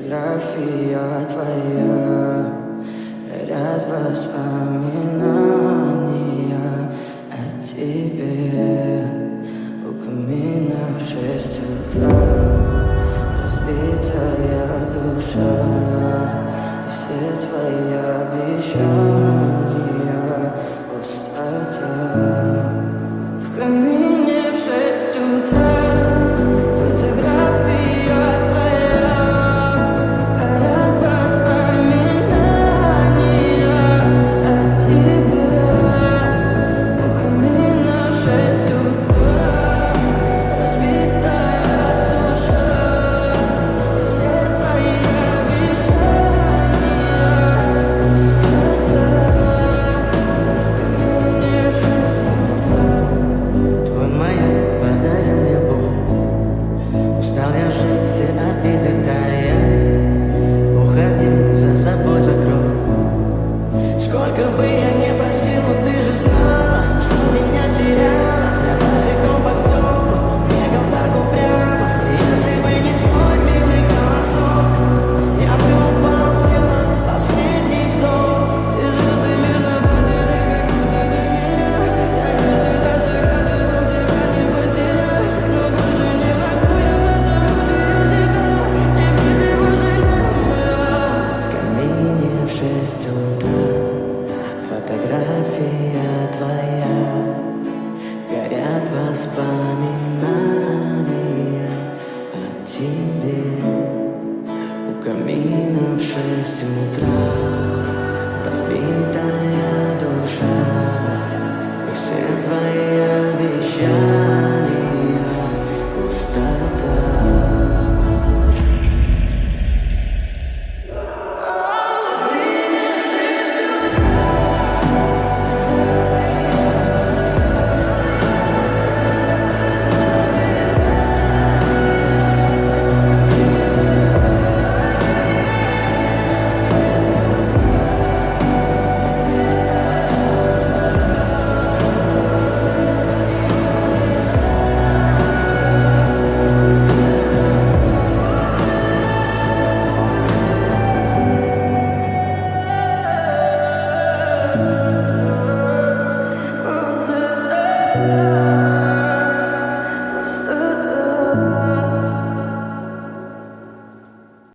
фотография твоя, горят воспоминания о тебе. У камина в 6 утра разбитая душа, и все твои обещания пустота. В камине в 6 утра фотография твоя, горят воспоминания о тебе. У камина в 6 утра разбитая душа, все твои обещания пустота. В камине в 6 утра. Твой маяк подарил мне боль. Устал я жить, все обиды тая. Уходи, за собой закрой. Сколько бы я ни просил, но ты же знала, что меня теряла. Я босиком по стеклу, бегал так упрямо. Если бы не твой милый голосок, я бы упал, сделал последний вздох. И звезды между путями, как будто до меня. Я каждый раз загадывал тебя не потерять, но больше не могу, я просто буду всегда. Теперь ты возле меня. В камине в 6 утра фотография твоя, горят воспоминания о тебе. У камина в 6 утра разбитая душа, и все твои